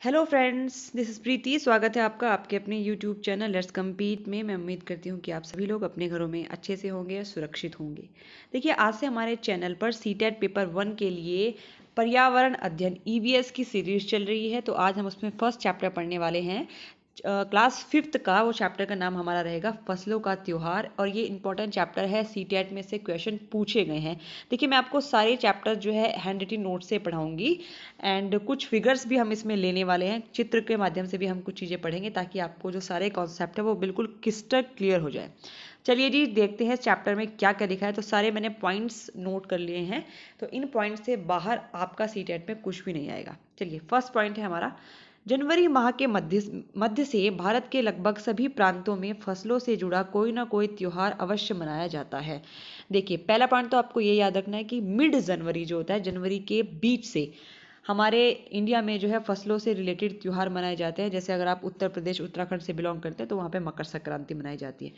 Hello friends, this is प्रीति। स्वागत है आपका आपके अपने यूट्यूब चैनल लेट्स कम्पीट में। मैं उम्मीद करती हूँ कि आप सभी लोग अपने घरों में अच्छे से होंगे और सुरक्षित होंगे। देखिए, आज से हमारे चैनल पर सीटेट पेपर 1 के लिए पर्यावरण अध्ययन ईवीएस की सीरीज चल रही है। तो आज हम उसमें फर्स्ट चैप्टर पढ़ने वाले हैं। क्लास 5th का वो चैप्टर का नाम हमारा रहेगा फसलों का त्योहार, और ये इंपॉर्टेंट चैप्टर है। सीटेट में से क्वेश्चन पूछे गए हैं। देखिए, मैं आपको सारे चैप्टर जो है हैंड रिटन नोट से पढ़ाऊंगी एंड कुछ फिगर्स भी हम इसमें लेने वाले हैं। चित्र के माध्यम से भी हम कुछ चीज़ें पढ़ेंगे ताकि आपको जो सारे कॉन्सेप्ट है वो बिल्कुल क्रिस्टल क्लियर हो जाए। चलिए जी, देखते हैं इस चैप्टर में क्या क्या लिखा है। तो सारे मैंने पॉइंट्स नोट कर लिए हैं, तो इन पॉइंट्स से बाहर आपका सीटेट में कुछ भी नहीं आएगा। चलिए, फर्स्ट पॉइंट है हमारा, जनवरी माह के मध्य से भारत के लगभग सभी प्रांतों में फसलों से जुड़ा कोई ना कोई त्योहार अवश्य मनाया जाता है। देखिए, पहला पॉइंट तो आपको ये याद रखना है कि मिड जनवरी जो होता है, जनवरी के बीच से हमारे इंडिया में जो है फसलों से रिलेटेड त्योहार मनाए जाते हैं। जैसे अगर आप उत्तर प्रदेश उत्तराखंड से बिलोंग करते हैं तो वहाँ पे मकर संक्रांति मनाई जाती है।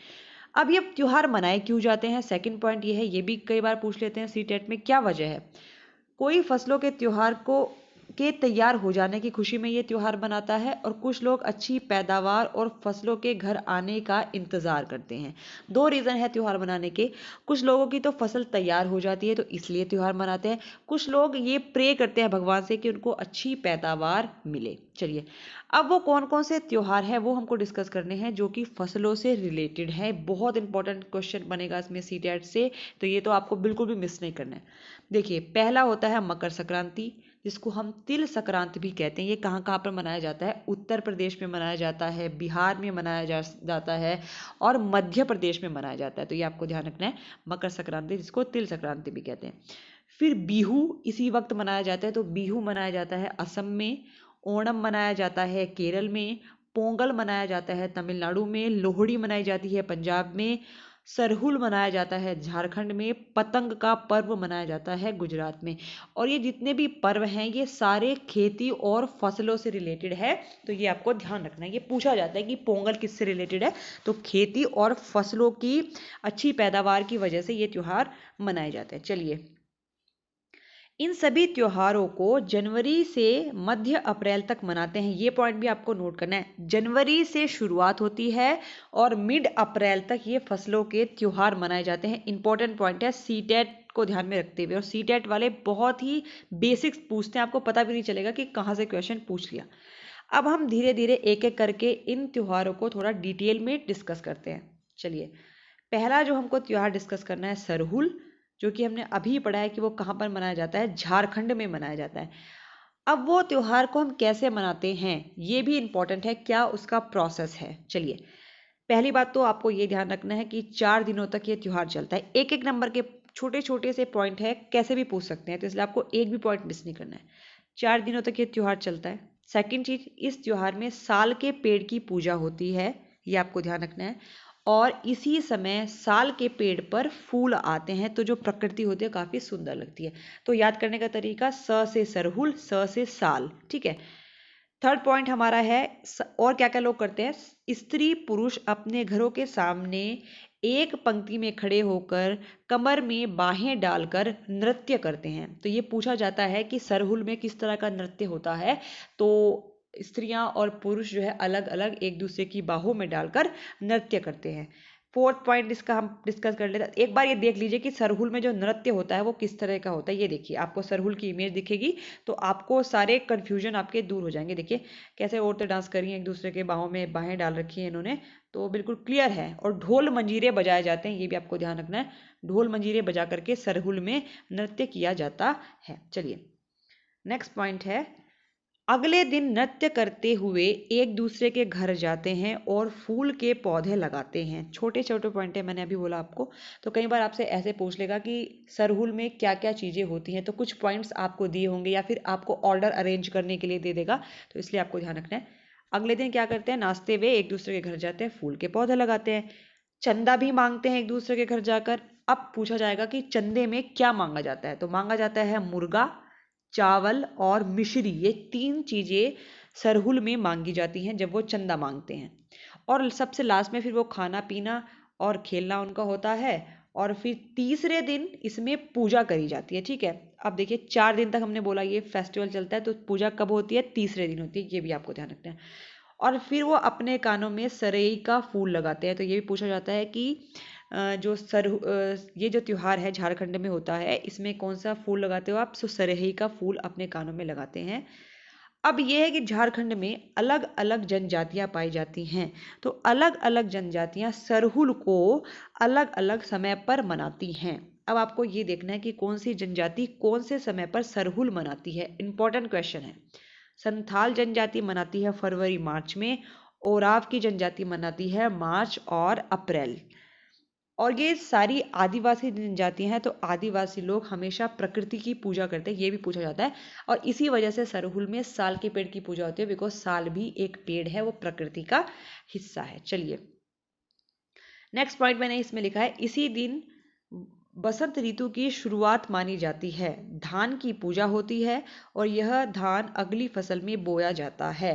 अब ये त्योहार मनाए क्यों जाते हैं, सेकंड पॉइंट ये है। ये भी कई बार पूछ लेते हैं सीटेट में, क्या वजह है। कोई फसलों के त्योहार को के तैयार हो जाने की खुशी में ये त्योहार मनाता है, और कुछ लोग अच्छी पैदावार और फसलों के घर आने का इंतजार करते हैं। दो रीज़न है त्योहार मनाने के। कुछ लोगों की तो फसल तैयार हो जाती है तो इसलिए त्योहार मनाते हैं। कुछ लोग ये प्रे करते हैं भगवान से कि उनको अच्छी पैदावार मिले। चलिए, अब वो कौन कौन से त्योहार है वो हमको डिस्कस करने हैं जो कि फसलों से रिलेटेड है। बहुत इंपॉर्टेंट क्वेश्चन बनेगा इसमें सीटेट से, तो ये तो आपको बिल्कुल भी मिस नहीं करना है। देखिए, पहला होता है मकर संक्रांति, जिसको हम तिल संक्रांति भी कहते हैं। ये कहाँ कहाँ पर मनाया जाता है, उत्तर प्रदेश में मनाया जाता है, बिहार में मनाया जाता है, और मध्य प्रदेश में मनाया जाता है। तो ये आपको ध्यान रखना है, मकर संक्रांति जिसको तिल संक्रांति भी कहते हैं। फिर बिहू इसी वक्त मनाया जाता है। तो बिहू मनाया जाता है असम में, ओणम मनाया जाता है केरल में, पोंगल मनाया जाता है तमिलनाडु में, लोहड़ी मनाई जाती है पंजाब में, सरहुल मनाया जाता है झारखंड में, पतंग का पर्व मनाया जाता है गुजरात में। और ये जितने भी पर्व हैं ये सारे खेती और फसलों से रिलेटेड है। तो ये आपको ध्यान रखना है। ये पूछा जाता है कि पोंगल किससे रिलेटेड है, तो खेती और फसलों की अच्छी पैदावार की वजह से ये त्योहार मनाए जाते हैं। चलिए, इन सभी त्योहारों को जनवरी से मध्य अप्रैल तक मनाते हैं। ये पॉइंट भी आपको नोट करना है। जनवरी से शुरुआत होती है और मिड अप्रैल तक ये फसलों के त्योहार मनाए जाते हैं। इंपॉर्टेंट पॉइंट है सीटेट को ध्यान में रखते हुए, और सीटेट वाले बहुत ही बेसिक्स पूछते हैं, आपको पता भी नहीं चलेगा कि कहाँ से क्वेश्चन पूछ लिया। अब हम धीरे धीरे एक एक करके इन त्योहारों को थोड़ा डिटेल में डिस्कस करते हैं। चलिए, पहला जो हमको त्योहार डिस्कस करना है सरहुल, जो कि हमने अभी पढ़ा है कि वो कहाँ पर मनाया जाता है, झारखंड में मनाया जाता है। अब वो त्योहार को हम कैसे मनाते हैं ये भी इंपॉर्टेंट है, क्या उसका प्रोसेस है। चलिए, पहली बात तो आपको ये ध्यान रखना है कि 4 दिनों तक ये त्योहार चलता है। एक एक नंबर के छोटे छोटे से पॉइंट है, कैसे भी पूछ सकते हैं, तो इसलिए आपको एक भी पॉइंट मिस नहीं करना है। 4 दिनों तक ये त्योहार चलता है। सेकंड चीज, इस त्योहार में साल के पेड़ की पूजा होती है, ये आपको ध्यान रखना है। और इसी समय साल के पेड़ पर फूल आते हैं, तो जो प्रकृति होती है काफी सुंदर लगती है। तो याद करने का तरीका, स से सरहुल, स से साल। ठीक है। थर्ड पॉइंट हमारा है, और क्या क्या लोग करते हैं, स्त्री पुरुष अपने घरों के सामने एक पंक्ति में खड़े होकर कमर में बाहें डालकर नृत्य करते हैं। तो ये पूछा जाता है कि सरहुल में किस तरह का नृत्य होता है। तो स्त्रियां और पुरुष जो है अलग अलग एक दूसरे की बाहों में डालकर नृत्य करते हैं। फोर्थ पॉइंट इसका हम डिस्कस कर लेते हैं। एक बार ये देख लीजिए कि सरहुल में जो नृत्य होता है वो किस तरह का होता है। ये देखिए, आपको सरहुल की इमेज दिखेगी तो आपको सारे कंफ्यूजन आपके दूर हो जाएंगे। देखिए कैसे औरतें डांस कर रही हैं, एक दूसरे के बाहों में बाहें डाल रखी हैं इन्होंने, तो बिल्कुल क्लियर है। और ढोल मंजीरे बजाए जाते हैं, ये भी आपको ध्यान रखना है। ढोल मंजीरे बजा करके सरहुल में नृत्य किया जाता है। चलिए, नेक्स्ट पॉइंट है, अगले दिन नृत्य करते हुए एक दूसरे के घर जाते हैं और फूल के पौधे लगाते हैं। छोटे छोटे पॉइंट है, मैंने अभी बोला आपको। तो कई बार आपसे ऐसे पूछ लेगा कि सरहुल में क्या क्या चीज़ें होती हैं, तो कुछ पॉइंट्स आपको दिए होंगे या फिर आपको ऑर्डर अरेंज करने के लिए दे देगा, तो इसलिए आपको ध्यान रखना है। अगले दिन क्या करते हैं, नाचते हुए एक दूसरे के घर जाते हैं, फूल के पौधे लगाते हैं, चंदा भी मांगते हैं एक दूसरे के घर जाकर। अब पूछा जाएगा कि चंदे में क्या मांगा जाता है, तो मांगा जाता है मुर्गा, चावल और मिश्री। ये 3 चीजें सरहुल में मांगी जाती हैं जब वो चंदा मांगते हैं। और सबसे लास्ट में फिर वो खाना पीना और खेलना उनका होता है। और फिर तीसरे दिन इसमें पूजा करी जाती है। ठीक है, अब देखिए 4 दिन तक हमने बोला ये फेस्टिवल चलता है, तो पूजा कब होती है? तीसरे दिन होती है, ये भी आपको ध्यान रखना है। और फिर वो अपने कानों में सरई का फूल लगाते हैं। तो ये भी पूछा जाता है कि ये जो त्योहार है झारखंड में होता है, इसमें कौन सा फूल लगाते हो आप? सो सरई का फूल अपने कानों में लगाते हैं। अब ये है कि झारखंड में अलग अलग जनजातियां पाई जाती हैं, तो अलग अलग जनजातियां सरहुल को अलग अलग समय पर मनाती हैं। अब आपको ये देखना है कि कौन सी जनजाति कौन से समय पर सरहुल मनाती है, इंपॉर्टेंट क्वेश्चन है। संथाल जनजाति मनाती है फरवरी मार्च में, ओराव की जनजाति मनाती है मार्च और अप्रैल। और ये सारी आदिवासी जनजातियां हैं, तो आदिवासी लोग हमेशा प्रकृति की पूजा करते हैं, ये भी पूछा जाता है। और इसी वजह से सरहुल में साल के पेड़ की पूजा होती है, बिकॉज साल भी एक पेड़ है, वो प्रकृति का हिस्सा है। चलिए नेक्स्ट पॉइंट मैंने इसमें लिखा है, इसी दिन बसंत ऋतु की शुरुआत मानी जाती है, धान की पूजा होती है और यह धान अगली फसल में बोया जाता है।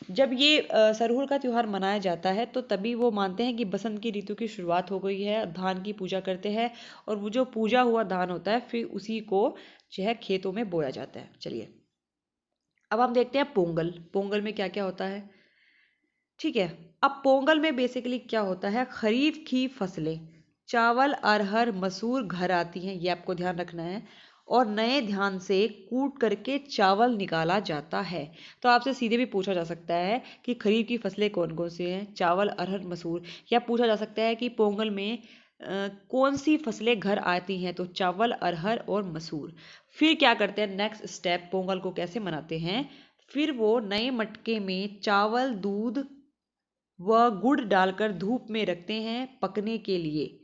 जब ये सरहुल का त्योहार मनाया जाता है तो तभी वो मानते हैं कि बसंत की ऋतु की शुरुआत हो गई है, धान की पूजा करते हैं और वो जो पूजा हुआ धान होता है फिर उसी को जो है खेतों में बोया जाता है। चलिए अब हम देखते हैं पोंगल। पोंगल में क्या क्या होता है? ठीक है, अब पोंगल में बेसिकली क्या होता है, खरीफ की फसलें चावल अरहर मसूर घर आती हैं, ये आपको ध्यान रखना है। और नए ध्यान से कूट करके चावल निकाला जाता है। तो आपसे सीधे भी पूछा जा सकता है कि खरीफ की फसलें कौन कौन सी हैं, चावल अरहर मसूर, या पूछा जा सकता है कि पोंगल में कौन सी फसलें घर आती हैं, तो चावल अरहर और मसूर। फिर क्या करते हैं, नेक्स्ट स्टेप पोंगल को कैसे मनाते हैं, फिर वो नए मटके में चावल दूध व गुड़ डालकर धूप में रखते हैं पकने के लिए।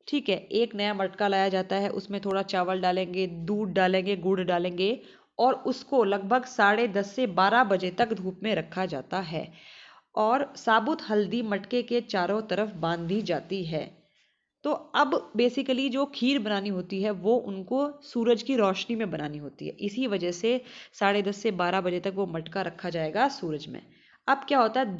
ठीक है, एक नया मटका लाया जाता है, उसमें थोड़ा चावल डालेंगे, दूध डालेंगे, गुड़ डालेंगे और उसको लगभग 10:30 से 12 बजे तक धूप में रखा जाता है। और साबुत हल्दी मटके के चारों तरफ बांधी जाती है। तो अब बेसिकली जो खीर बनानी होती है वो उनको सूरज की रोशनी में बनानी होती है, इसी वजह से 10:30 से 12 बजे तक वो मटका रखा जाएगा सूरज में। अब क्या होता है,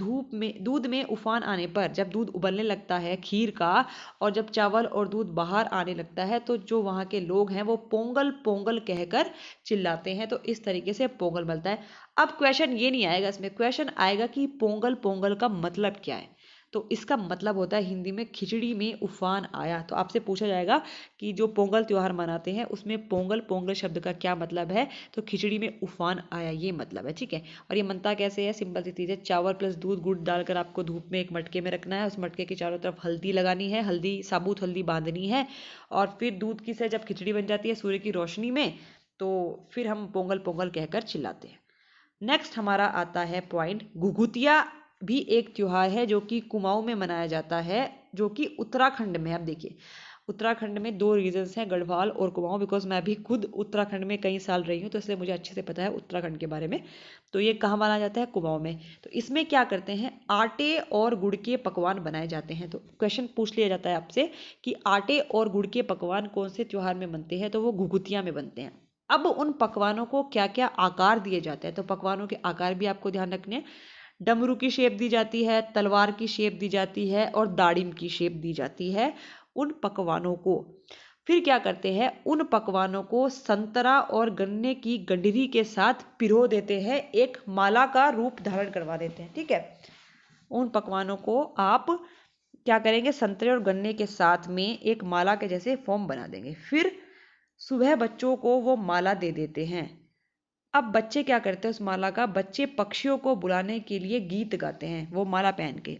दूध में उफान आने पर, जब दूध उबलने लगता है खीर का और जब चावल और दूध बाहर आने लगता है, तो जो वहाँ के लोग हैं वो पोंगल पोंगल कहकर चिल्लाते हैं। तो इस तरीके से पोंगल बनता है। अब क्वेश्चन ये नहीं आएगा इसमें, क्वेश्चन आएगा कि पोंगल पोंगल का मतलब क्या है। तो इसका मतलब होता है हिंदी में खिचड़ी में उफान आया। तो आपसे पूछा जाएगा कि जो पोंगल त्योहार मनाते हैं उसमें पोंगल पोंगल शब्द का क्या मतलब है, तो खिचड़ी में उफान आया ये मतलब है। ठीक है, और ये बनता कैसे है, सिंपल सी चीज़ है, चावल प्लस दूध गुड़ डालकर आपको धूप में एक मटके में रखना है, उस मटके के चारों तरफ हल्दी लगानी है, हल्दी साबुत हल्दी बांधनी है और फिर दूध की से जब खिचड़ी बन जाती है सूर्य की रोशनी में, तो फिर हम पोंगल पोंगल कहकर चिल्लाते हैं। नेक्स्ट हमारा आता है पॉइंट, घुघुतिया भी एक त्योहार है जो कि कुमाऊं में मनाया जाता है, जो कि उत्तराखंड में है। अब देखिए उत्तराखंड में 2 रीजन्स हैं, गढ़वाल और कुमाऊं, बिकॉज मैं भी खुद उत्तराखंड में कई साल रही हूँ, तो इसलिए मुझे अच्छे से पता है उत्तराखंड के बारे में। तो ये कहाँ मनाया जाता है, कुमाऊं में। तो इसमें क्या करते हैं, आटे और गुड़ के पकवान बनाए जाते हैं। तो क्वेश्चन पूछ लिया जाता है आपसे कि आटे और गुड़ के पकवान कौन से त्योहार में बनते हैं, तो वो घुघुतिया में बनते हैं। अब उन पकवानों को क्या क्या आकार दिए जाते हैं, तो पकवानों के आकार भी आपको ध्यान रखने हैं। डमरू की शेप दी जाती है, तलवार की शेप दी जाती है और दाड़िम की शेप दी जाती है उन पकवानों को। फिर क्या करते हैं, उन पकवानों को संतरा और गन्ने की गंडरी के साथ पिरो देते हैं, एक माला का रूप धारण करवा देते हैं। ठीक है, उन पकवानों को आप क्या करेंगे, संतरे और गन्ने के साथ में एक माला के जैसे फॉर्म बना देंगे। फिर सुबह बच्चों को वो माला दे देते हैं। अब बच्चे क्या करते हैं उस माला का, बच्चे पक्षियों को बुलाने के लिए गीत गाते हैं वो माला पहन के।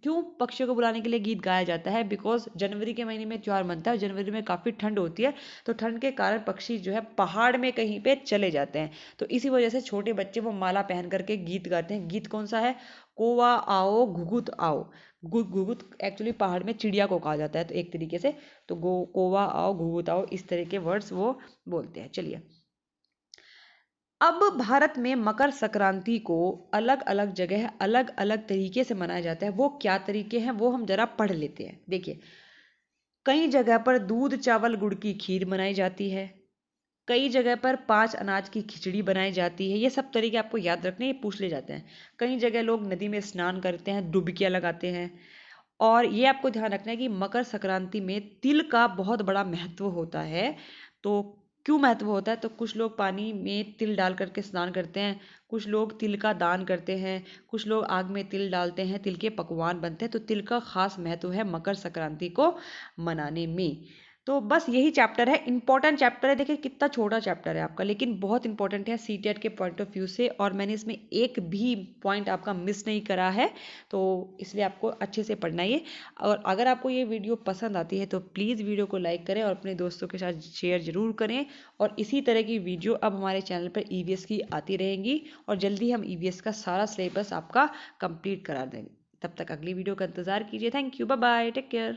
क्यों पक्षियों को बुलाने के लिए गीत गाया जाता है, बिकॉज जनवरी के महीने में त्योहार बनता है, जनवरी में काफ़ी ठंड होती है, तो ठंड के कारण पक्षी जो है पहाड़ में कहीं पे चले जाते हैं। तो इसी वजह से छोटे बच्चे वो माला पहन करके गीत गाते हैं। गीत कौन सा है, कोवा आओ घुघुत आओ। घुघुत एक्चुअली पहाड़ में चिड़िया को कहा जाता है, तो एक तरीके से तो कोवा आओ घुघुत आओ इस तरह के वर्ड्स वो बोलते हैं। चलिए अब भारत में मकर संक्रांति को अलग अलग जगह अलग अलग तरीके से मनाया जाता है। वो क्या तरीके हैं वो हम जरा पढ़ लेते हैं। देखिए कई जगह पर दूध चावल गुड़ की खीर बनाई जाती है, कई जगह पर 5 अनाज की खिचड़ी बनाई जाती है। ये सब तरीके आपको याद रखने, ये पूछ ले जाते हैं। कई जगह लोग नदी में स्नान करते हैं, डुबकियां लगाते हैं। और ये आपको ध्यान रखना है कि मकर संक्रांति में तिल का बहुत बड़ा महत्व होता है। तो क्यों महत्व होता है? तो कुछ लोग पानी में तिल डाल करके स्नान करते हैं, कुछ लोग तिल का दान करते हैं, कुछ लोग आग में तिल डालते हैं, तिल के पकवान बनते हैं। तो तिल का खास महत्व है मकर संक्रांति को मनाने में। तो बस यही चैप्टर है, इंपॉर्टेंट चैप्टर है। देखिए कितना छोटा चैप्टर है आपका, लेकिन बहुत इंपॉर्टेंट है सीटेट के पॉइंट ऑफ व्यू से, और मैंने इसमें एक भी पॉइंट आपका मिस नहीं करा है। तो इसलिए आपको अच्छे से पढ़ना है। और अगर आपको ये वीडियो पसंद आती है तो प्लीज़ वीडियो को लाइक करें और अपने दोस्तों के साथ शेयर ज़रूर करें। और इसी तरह की वीडियो अब हमारे चैनल पर ईवीएस की आती रहेंगी, और जल्दी हम ईवीएस का सारा सिलेबस आपका कंप्लीट करा देंगे। तब तक अगली वीडियो का इंतज़ार कीजिए। Thank you, bye bye, take care.